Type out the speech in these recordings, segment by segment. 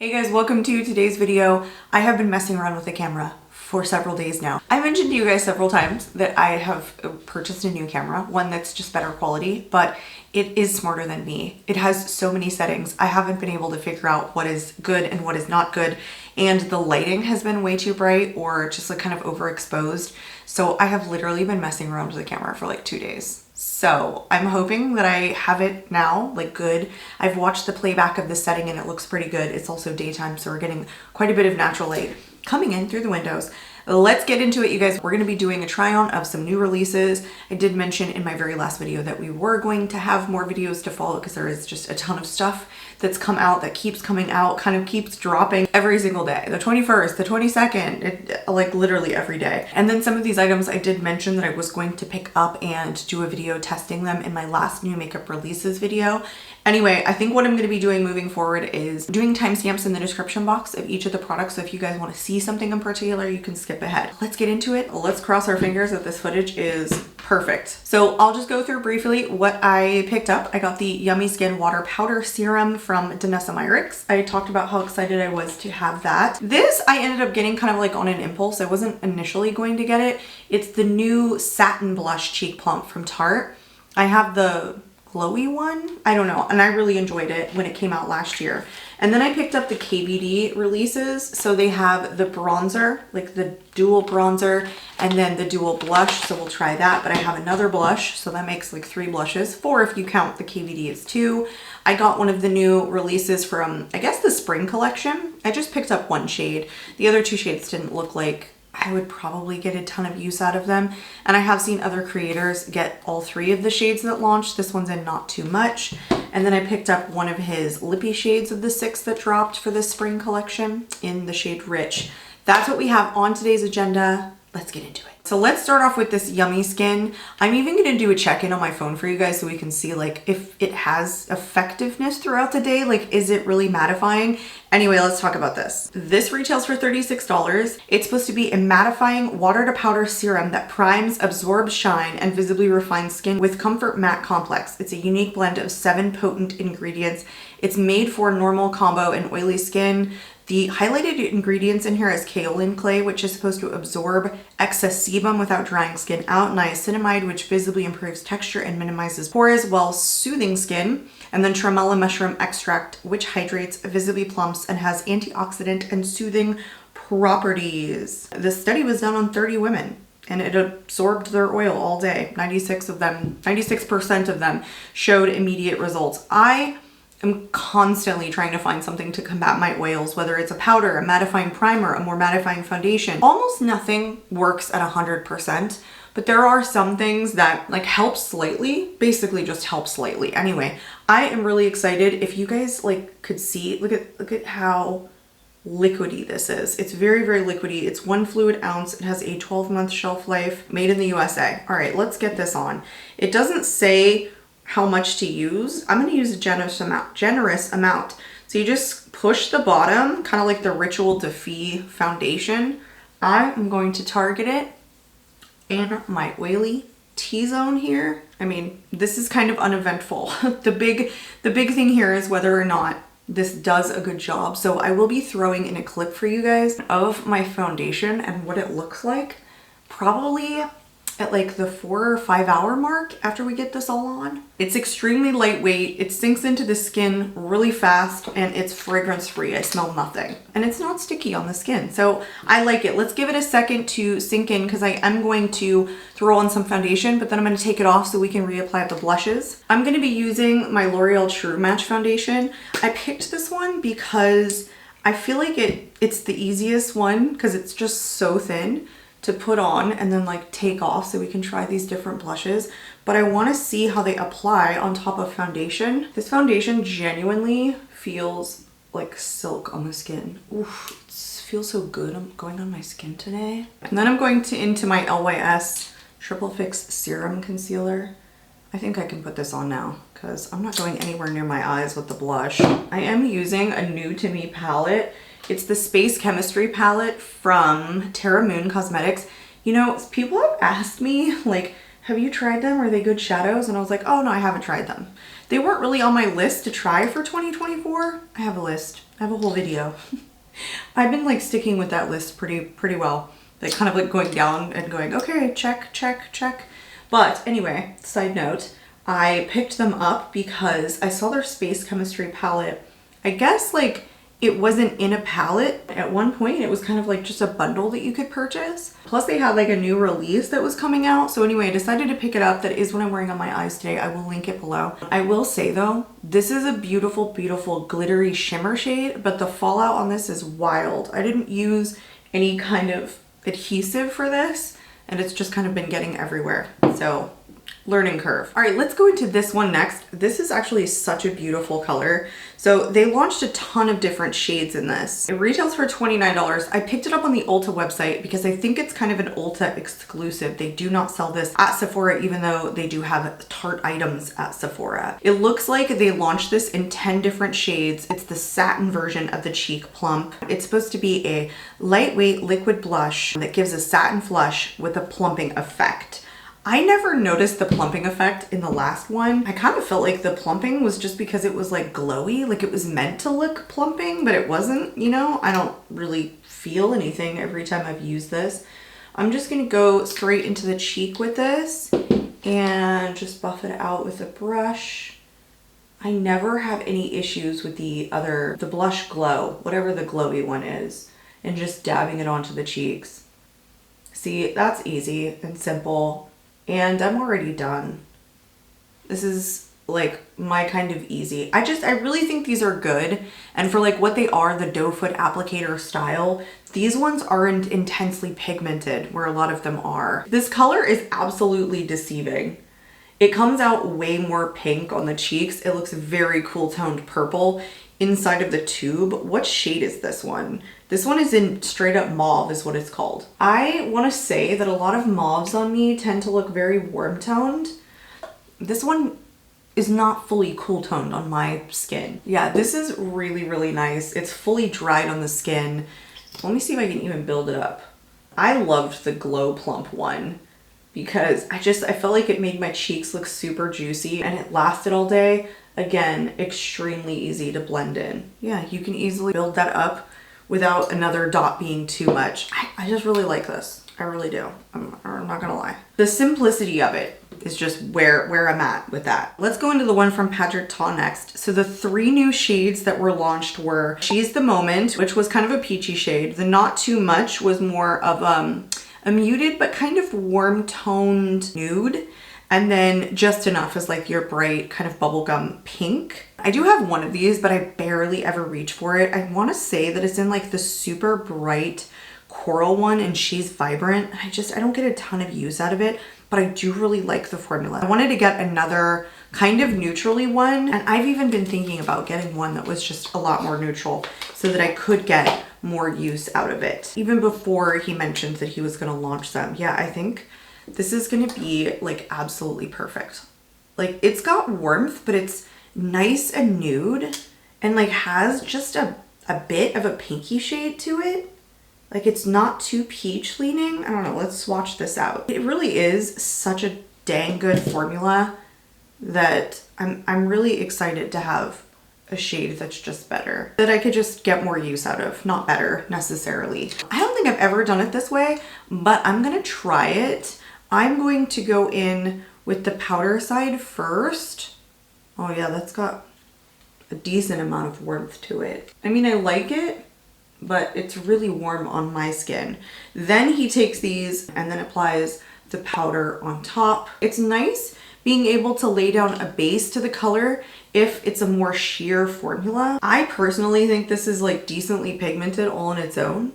Hey guys, welcome to today's video. I have been messing around with the camera for several days now. I mentioned to you guys several times that I have purchased a new camera, one that's just better quality, but it is smarter than me. It has so many settings. I haven't been able to figure out what is good and what is not good, and the lighting has been way too bright or just like kind of overexposed. So I have literally been messing around with the camera for like 2 days. So I'm hoping that I have it now, like good. I've watched the playback of the setting and it looks pretty good. It's also daytime, so we're getting quite a bit of natural light coming in through the windows. Let's get into it, you guys. We're going to be doing a try on of some new releases. I did mention in my very last video that we were going to have more videos to follow because there is just a ton of stuff that's come out that keeps coming out, kind of keeps dropping every single day. The 21st, the 22nd, like literally every day. And then some of these items I did mention that I was going to pick up and do a video testing them in my last new makeup releases video. Anyway, I think what I'm going to be doing moving forward is doing timestamps in the description box of each of the products. So if you guys want to see something in particular, you can skip ahead. Let's get into it. Let's cross our fingers that this footage is perfect. So I'll just go through briefly what I picked up. I got the Yummy Skin Water Powder Serum from Danessa MYRICKS. I talked about how excited I was to have that. This I ended up getting kind of like on an impulse. I wasn't initially going to get it. It's the new Satin Blush Cheek Plump from Tarte. I have the glowy one, I don't know, and I really enjoyed it when it came out last year. And then I picked up the KVD releases. So they have the bronzer, like the dual bronzer, and then the dual blush, so we'll try that. But I have another blush, so that makes like 3 blushes, 4 if you count the KVD as 2. I got one of the new releases from, I guess, the spring collection. I just picked up 1 shade. The other 2 shades didn't look like I would probably get a ton of use out of them. And I have seen other creators get all 3 of the shades that launched. This one's in not too much. And then I picked up one of his lippy shades of the 6 that dropped for the spring collection in the shade Rich. That's what we have on today's agenda. Let's get into it. So let's start off with this Yummy Skin. I'm even going to do a check-in on my phone for you guys so we can see like if it has effectiveness throughout the day. Like, is it really mattifying? Anyway, let's talk about this. This retails for $36. It's supposed to be a mattifying water to powder serum that primes, absorbs shine, and visibly refines skin with Comfort Matte Complex. It's a unique blend of 7 potent ingredients. It's made for normal, combo, and oily skin. The highlighted ingredients in here is kaolin clay, which is supposed to absorb excess sebum without drying skin out, niacinamide, which visibly improves texture and minimizes pores while soothing skin, and then tremella mushroom extract, which hydrates, visibly plumps, and has antioxidant and soothing properties. This study was done on 30 women, and it absorbed their oil all day. 96% of them showed immediate results. I'm constantly trying to find something to combat my oils, whether it's a powder, a mattifying primer, a more mattifying foundation. Almost nothing works at 100%, but there are some things that like help slightly, basically just help slightly. Anyway, I am really excited. If you guys like could see, look at how liquidy this is. It's very, very liquidy. It's 1 fluid ounce. It has a 12-month shelf life, made in the USA. All right, let's get this on. It doesn't say how much to use. I'm going to use a generous amount. So you just push the bottom, kind of like the Ritual Defee foundation. I am going to target it in my oily T-zone here. I mean, this is kind of uneventful. The big thing here is whether or not this does a good job. So I will be throwing in a clip for you guys of my foundation and what it looks like, probably at like the 4 or 5 hour mark after we get this all on. It's extremely lightweight, it sinks into the skin really fast, and it's fragrance free. I smell nothing. And it's not sticky on the skin, so I like it. Let's give it a second to sink in because I am going to throw on some foundation, but then I'm going to take it off so we can reapply the blushes. I'm going to be using my L'Oreal True Match foundation. I picked this one because I feel like it's the easiest one because it's just so thin to put on and then like take off so we can try these different blushes. But I want to see how they apply on top of foundation. This foundation genuinely feels like silk on the skin. Oof, it feels so good. I'm going on my skin today. And then I'm going into my LYS Triple Fix Serum Concealer. I think I can put this on now because I'm not going anywhere near my eyes with the blush. I am using a new to me palette. It's the Space Chemistry palette from Terra Moon Cosmetics. You know, people have asked me, like, have you tried them? Are they good shadows? And I was like, oh no, I haven't tried them. They weren't really on my list to try for 2024. I have a list. I have a whole video. I've been like sticking with that list pretty well. Like kind of like going down and going, okay, check, check, check. But anyway, side note, I picked them up because I saw their Space Chemistry palette. I guess like it wasn't in a palette at one point. It was kind of like just a bundle that you could purchase. Plus they had like a new release that was coming out. So anyway, I decided to pick it up. That is what I'm wearing on my eyes today. I will link it below. I will say though, this is a beautiful, beautiful glittery shimmer shade, but the fallout on this is wild. I didn't use any kind of adhesive for this, and it's just kind of been getting everywhere. So learning curve. All right, let's go into this one next. This is actually such a beautiful color. So they launched a ton of different shades in this. It retails for $29. I picked it up on the Ulta website because I think it's kind of an Ulta exclusive. They do not sell this at Sephora, even though they do have Tarte items at Sephora. It looks like they launched this in 10 different shades. It's the satin version of the Cheek Plump. It's supposed to be a lightweight liquid blush that gives a satin flush with a plumping effect. I never noticed the plumping effect in the last one. I kind of felt like the plumping was just because it was like glowy, like it was meant to look plumping, but it wasn't, you know? I don't really feel anything every time I've used this. I'm just gonna go straight into the cheek with this and just buff it out with a brush. I never have any issues with the Blush Glow, whatever the glowy one is, and just dabbing it onto the cheeks. See, that's easy and simple. And I'm already done. This is like my kind of easy. I really think these are good. And for like what they are, the doe foot applicator style, these ones aren't intensely pigmented where a lot of them are. This color is absolutely deceiving. It comes out way more pink on the cheeks. It looks very cool toned purple inside of the tube. What shade is this one? This one is in straight up mauve is what it's called. I want to say that a lot of mauves on me tend to look very warm toned. This one is not fully cool toned on my skin. Yeah, this is really, really nice. It's fully dried on the skin. Let me see if I can even build it up. I loved the Glow Plump one because I felt like it made my cheeks look super juicy and it lasted all day. Again, extremely easy to blend in. Yeah, you can easily build that up without another dot being too much. I just really like this. I really do. I'm not gonna lie. The simplicity of it is just where I'm at with that. Let's go into the one from Patrick Ta next. So the 3 new shades that were launched were She's the Moment, which was kind of a peachy shade. The Not Too Much was more of a muted but kind of warm toned nude. And then Just Enough is like your bright kind of bubblegum pink. I do have one of these, but I barely ever reach for it. I want to say that it's in like the super bright coral one and She's Vibrant. I don't get a ton of use out of it, but I do really like the formula. I wanted to get another kind of neutrally one, and I've even been thinking about getting one that was just a lot more neutral so that I could get more use out of it. Even before he mentioned that he was going to launch them. Yeah, I think this is gonna be like absolutely perfect. Like it's got warmth, but it's nice and nude and like has just a bit of a pinky shade to it. Like it's not too peach leaning. I don't know, let's swatch this out. It really is such a dang good formula that I'm really excited to have a shade that's just better, that I could just get more use out of, not better necessarily. I don't think I've ever done it this way, but I'm gonna try it. I'm going to go in with the powder side first. Oh yeah, that's got a decent amount of warmth to it. I mean, I like it, but it's really warm on my skin. Then he takes these and then applies the powder on top. It's nice being able to lay down a base to the color if it's a more sheer formula. I personally think this is like decently pigmented all on its own.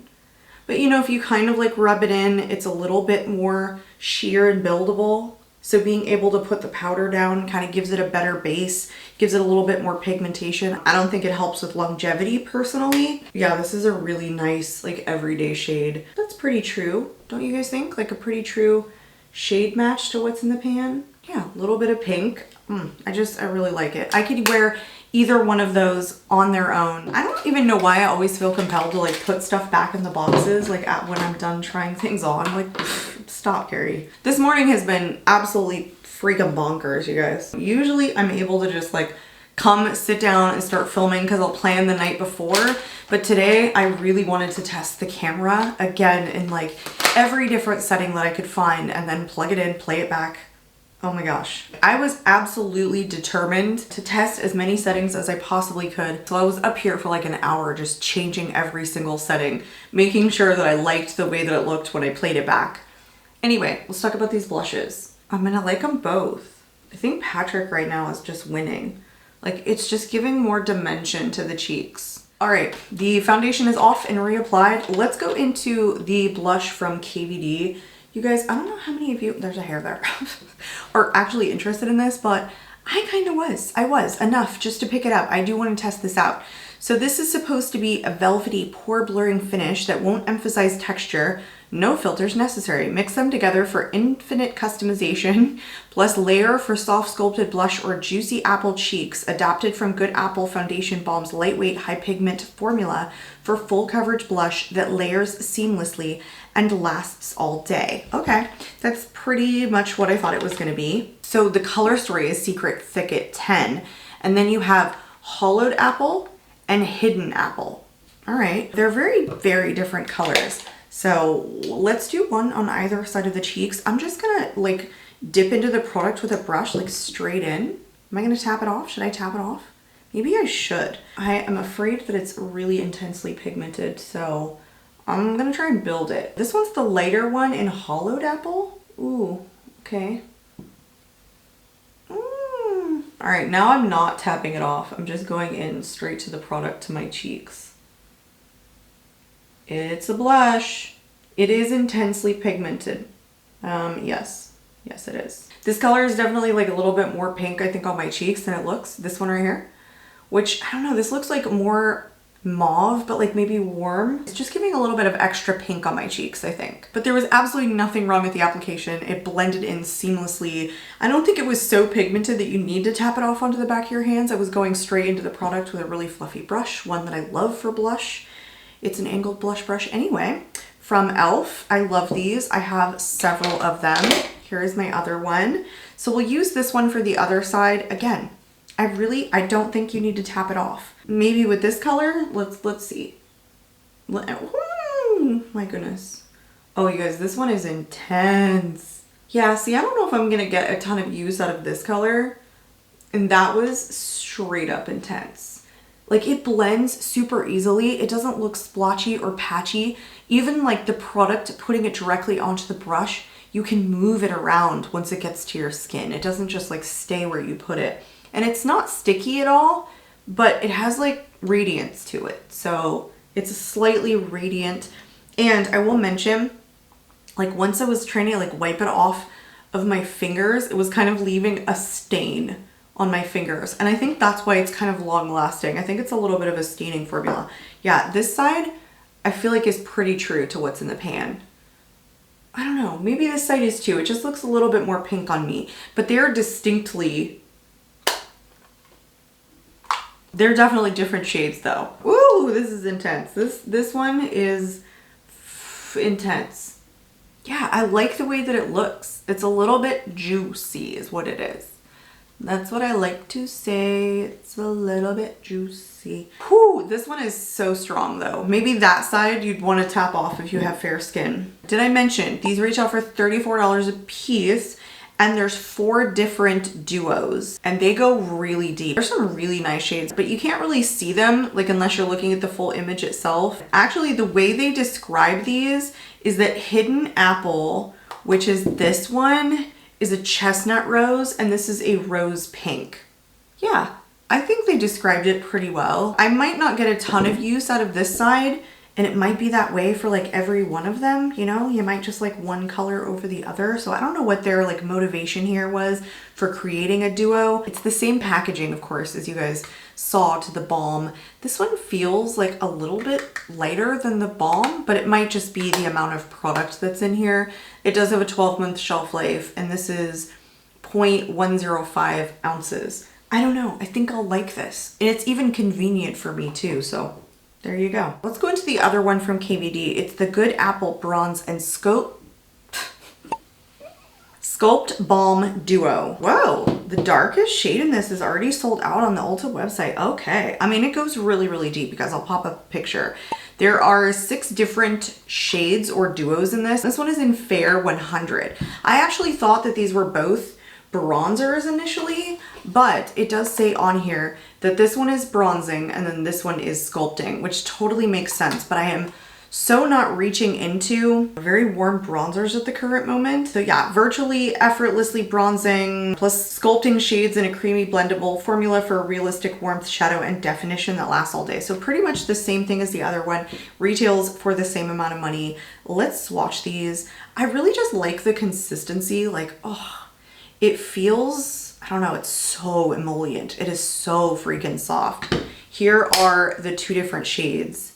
But you know, if you kind of like rub it in, it's a little bit more sheer and buildable. So being able to put the powder down kind of gives it a better base, gives it a little bit more pigmentation. I don't think it helps with longevity personally. Yeah, this is a really nice like everyday shade. That's pretty true, don't you guys think? Like a pretty true shade match to what's in the pan. Yeah, a little bit of pink. I really like it. I could wear either one of those on their own. I don't even know why I always feel compelled to like put stuff back in the boxes like when I'm done trying things on. Like, Stop, Carrie. This morning has been absolutely freaking bonkers, you guys. Usually I'm able to just like come sit down and start filming because I'll plan the night before. But today I really wanted to test the camera again in like every different setting that I could find and then plug it in, play it back. Oh my gosh. I was absolutely determined to test as many settings as I possibly could. So I was up here for like an hour just changing every single setting, making sure that I liked the way that it looked when I played it back. Anyway, let's talk about these blushes. I'm gonna like them both. I think Patrick right now is just winning. Like it's just giving more dimension to the cheeks. All right, the foundation is off and reapplied. Let's go into the blush from KVD. You guys, I don't know how many of you, there's a hair there, are actually interested in this, but I kind of was. I was enough just to pick it up. I do want to test this out. So this is supposed to be a velvety pore blurring finish that won't emphasize texture. No filters necessary. Mix them together for infinite customization, plus layer for soft sculpted blush or juicy apple cheeks, adapted from Good Apple Foundation Balm's lightweight high pigment formula for full coverage blush that layers seamlessly and lasts all day. Okay, that's pretty much what I thought it was gonna be. So the color story is Secret Thicket 10, and then you have Hollowed Apple and Hidden Apple. All right, they're very, very different colors. So let's do one on either side of the cheeks. I'm just gonna like dip into the product with a brush, like straight in. Am I gonna tap it off? Should I tap it off? Maybe I should. I am afraid that it's really intensely pigmented, so I'm gonna try and build it. This one's the lighter one in Hollowed Apple. Ooh, okay. All right, now I'm not tapping it off. I'm just going in straight to the product to my cheeks. It's a blush. It is intensely pigmented. Yes, it is. This color is definitely like a little bit more pink, I think, on my cheeks than it looks. This one right here, which I don't know, this looks like more mauve, but like maybe warm. It's just giving a little bit of extra pink on my cheeks, I think. But there was absolutely nothing wrong with the application. It blended in seamlessly. I don't think it was so pigmented that you need to tap it off onto the back of your hands. I was going straight into the product with a really fluffy brush, one that I love for blush. It's an angled blush brush anyway, from e.l.f. I love these. I have several of them. Here is my other one. So we'll use this one for the other side. Again, I don't think you need to tap it off. Maybe with this color, let's see. Ooh, my goodness. Oh, you guys, this one is intense. Yeah, see, I don't know if I'm gonna get a ton of use out of this color. And that was straight up intense. Like it blends super easily. It doesn't look splotchy or patchy. Even like the product, putting it directly onto the brush, you can move it around once it gets to your skin. It doesn't just like stay where you put it. And it's not sticky at all, but it has like radiance to it. So it's slightly radiant. And I will mention, like once I was trying to like wipe it off of my fingers, it was kind of leaving a stain on my fingers. And I think that's why it's kind of long lasting. I think it's a little bit of a staining formula. Yeah, this side I feel like is pretty true to what's in the pan. I don't know, maybe this side is too. It just looks a little bit more pink on me, but they're definitely different shades though. Ooh, this is intense. This one is intense. Yeah, I like the way that it looks. It's a little bit juicy is what it is. That's what I like to say. It's a little bit juicy. Whew, this one is so strong though. Maybe that side you'd want to tap off if you have fair skin. Did I mention these retail for $34 a piece? And there's 4 different duos and they go really deep. There's some really nice shades, but you can't really see them like unless you're looking at the full image itself. Actually, the way they describe these is that Hidden Apple, which is this one, is a chestnut rose and this is a rose pink. Yeah, I think they described it pretty well. I might not get a ton of use out of this side, and it might be that way for like every one of them, you know? You might just like one color over the other. So I don't know what their like motivation here was for creating a duo. It's the same packaging, of course, as you guys saw to the balm. This one feels like a little bit lighter than the balm, but it might just be the amount of product that's in here. It does have a 12-month shelf life, and this is 0.105 ounces. I don't know, I think I'll like this. And it's even convenient for me too, so there you go. Let's go into the other one from KVD. It's the Good Apple Bronze and Scope. Sculpt Balm Duo. Whoa, the darkest shade in this is already sold out on the Ulta website. Okay, I mean, it goes really, really deep because I'll pop a picture. There are 6 different shades or duos in this. This one is in Fair 100. I actually thought that these were both bronzers initially, but it does say on here that this one is bronzing and then this one is sculpting, which totally makes sense, but I am so not reaching into very warm bronzers at the current moment. So yeah, virtually effortlessly bronzing plus sculpting shades in a creamy blendable formula for realistic warmth, shadow, and definition that lasts all day. So pretty much the same thing as the other one, retails for the same amount of money. Let's swatch these. I really just like the consistency. Like, oh, it feels, I don't know, it's so emollient. It is so freaking soft. Here are the 2 different shades.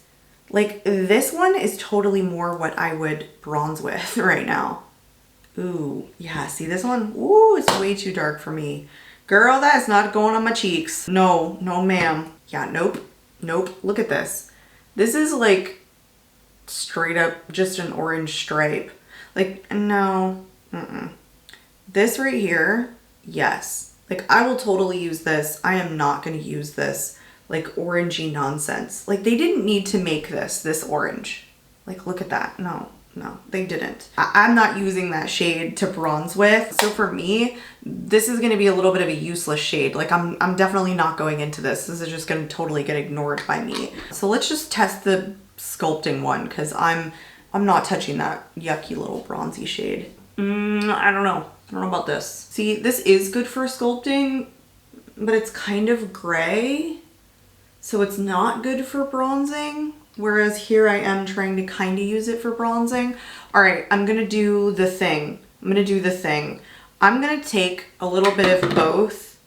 Like, this one is totally more what I would bronze with right now. Ooh, yeah, see this one? Ooh, it's way too dark for me. Girl, that is not going on my cheeks. No, no ma'am. Yeah, nope, nope. Look at this. This is like straight up just an orange stripe. Like, no, This right here, yes. Like, I will totally use this. I am not gonna use this like orangey nonsense. Like, they didn't need to make this orange. Like, look at that. No, they didn't. I'm not using that shade to bronze with. So for me, this is gonna be a little bit of a useless shade. Like, I'm definitely not going into this. This is just gonna totally get ignored by me. So let's just test the sculpting one, because I'm not touching that yucky little bronzy shade. I don't know about this. See, this is good for sculpting, but it's kind of gray. So it's not good for bronzing, whereas here I am trying to kind of use it for bronzing. All right, I'm gonna do the thing. I'm gonna take a little bit of both,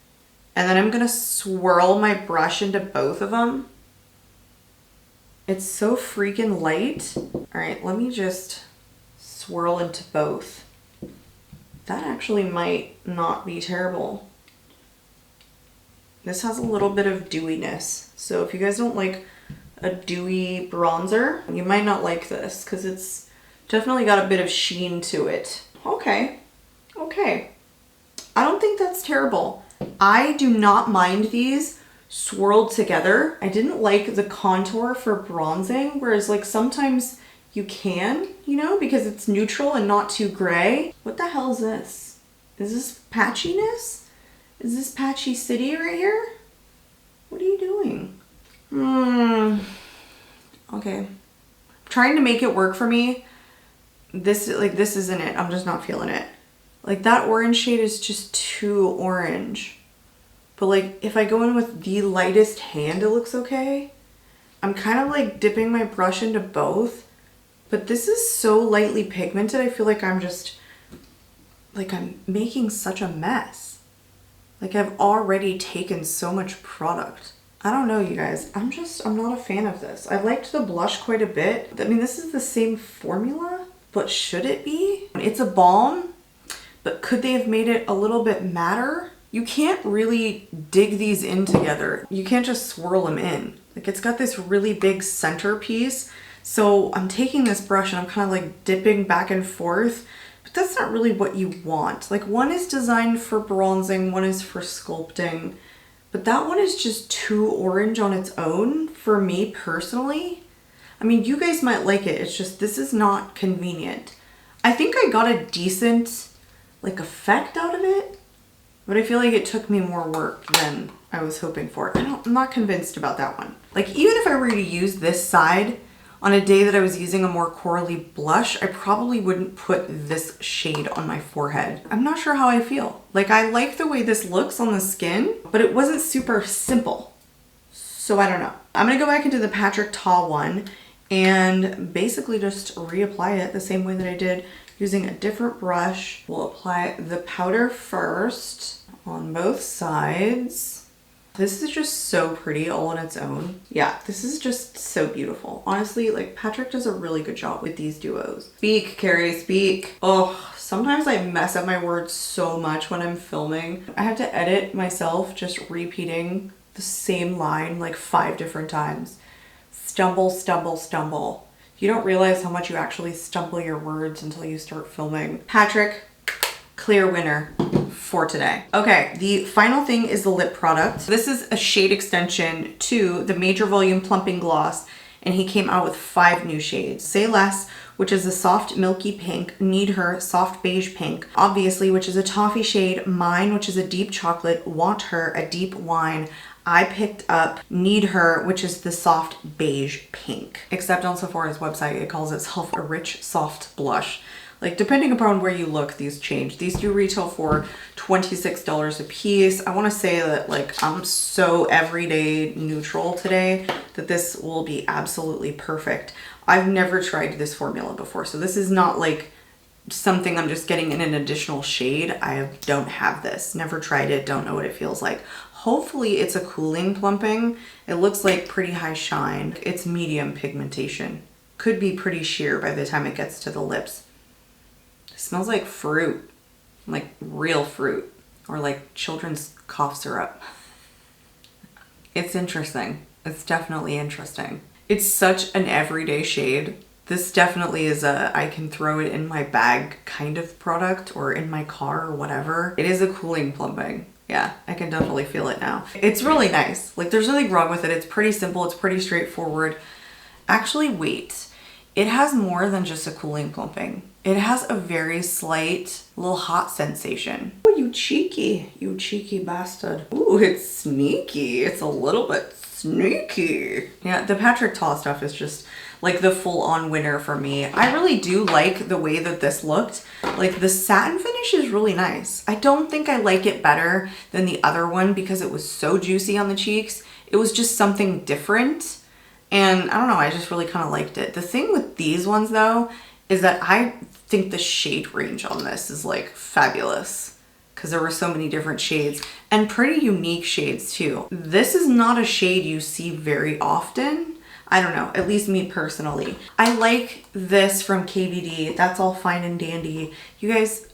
and then I'm gonna swirl my brush into both of them. It's so freaking light. All right, let me just swirl into both. That actually might not be terrible. This has a little bit of dewiness. So if you guys don't like a dewy bronzer, you might not like this because it's definitely got a bit of sheen to it. Okay. I don't think that's terrible. I do not mind these swirled together. I didn't like the contour for bronzing, whereas like sometimes you can, you know, because it's neutral and not too gray. What the hell is this? Is this patchiness? Is this Patchy City right here? What are you doing? Okay. I'm trying to make it work for me. This isn't it. I'm just not feeling it. Like, that orange shade is just too orange. But like, if I go in with the lightest hand, it looks okay. I'm kind of like dipping my brush into both. But this is so lightly pigmented, I feel like I'm making such a mess. Like, I've already taken so much product. I don't know, you guys. I'm not a fan of this. I liked the blush quite a bit. I mean, this is the same formula, but should it be? It's a balm, but could they have made it a little bit matter? You can't really dig these in together. You can't just swirl them in. Like, it's got this really big centerpiece. So I'm taking this brush and I'm kind of like dipping back and forth. But that's not really what you want. Like, one is designed for bronzing, one is for sculpting, but that one is just too orange on its own for me personally. I mean, you guys might like it. It's just, this is not convenient. I think I got a decent like effect out of it, but I feel like it took me more work than I was hoping for. I'm not convinced about that one. Like, even if I were to use this side on a day that I was using a more corally blush, I probably wouldn't put this shade on my forehead. I'm not sure how I feel. Like, I like the way this looks on the skin, but it wasn't super simple. So I don't know. I'm gonna go back into the Patrick Ta one and basically just reapply it the same way that I did using a different brush. We'll apply the powder first on both sides. This is just so pretty all on its own. Yeah, this is just so beautiful. Honestly, like, Patrick does a really good job with these duos. Speak, Carrie, speak. Oh, sometimes I mess up my words so much when I'm filming. I have to edit myself just repeating the same line like 5 different times. Stumble, stumble, stumble. You don't realize how much you actually stumble your words until you start filming. Patrick, clear winner for today. Okay, the final thing is the lip product. This is a shade extension to the Major Volume Plumping Gloss, and he came out with 5 new shades. Say Less, which is a soft milky pink, Need Her, soft beige pink, Obviously, which is a toffee shade, Mine, which is a deep chocolate, Want Her, a deep wine. I picked up Need Her, which is the soft beige pink. Except on Sephora's website, it calls itself a rich soft blush. Like, depending upon where you look, these change. These do retail for $26 a piece. I want to say that, like, I'm so everyday neutral today that this will be absolutely perfect. I've never tried this formula before, so this is not like something I'm just getting in an additional shade. I don't have this. Never tried it. Don't know what it feels like. Hopefully it's a cooling plumping. It looks like pretty high shine. It's medium pigmentation. Could be pretty sheer by the time it gets to the lips. It smells like fruit, like real fruit, or like children's cough syrup. It's interesting. It's definitely interesting. It's such an everyday shade. This definitely is a I can throw it in my bag kind of product, or in my car or whatever. It is a cooling plumping. Yeah, I can definitely feel it now. It's really nice. Like, there's nothing wrong with it. It's pretty simple. It's pretty straightforward. Actually, wait. It has more than just a cooling plumping. It has a very slight little hot sensation. Oh, you cheeky bastard. Ooh, it's sneaky. It's a little bit sneaky. Yeah, the Patrick Ta stuff is just like the full-on winner for me. I really do like the way that this looked. Like, the satin finish is really nice. I don't think I like it better than the other one because it was so juicy on the cheeks. It was just something different. And I don't know, I just really kind of liked it. The thing with these ones though, is that I think the shade range on this is like fabulous because there were so many different shades and pretty unique shades too. This is not a shade you see very often. I don't know, at least me personally. I like this from KVD. That's all fine and dandy. You guys,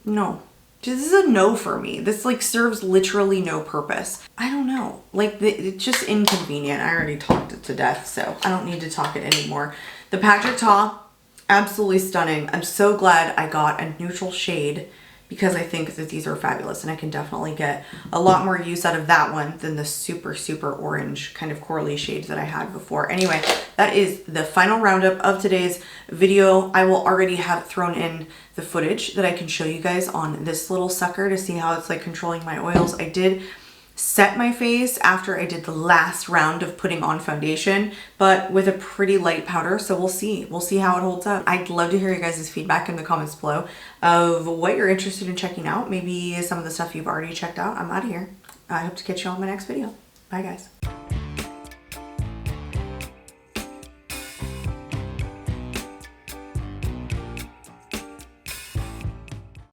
no. This is a no for me. This like serves literally no purpose. I don't know. Like, it's just inconvenient. I already talked it to death, so I don't need to talk it anymore. The Patrick Ta, absolutely stunning. I'm so glad I got a neutral shade because I think that these are fabulous and I can definitely get a lot more use out of that one than the super, super orange kind of corally shades that I had before. Anyway, that is the final roundup of today's video. I will already have thrown in the footage that I can show you guys on this little sucker to see how it's like controlling my oils. I did set my face after I did the last round of putting on foundation, but with a pretty light powder, so we'll see. We'll see how it holds up. I'd love to hear you guys' feedback in the comments below of what you're interested in checking out. Maybe some of the stuff you've already checked out. I'm out of here. I hope to catch you on my next video. Bye guys.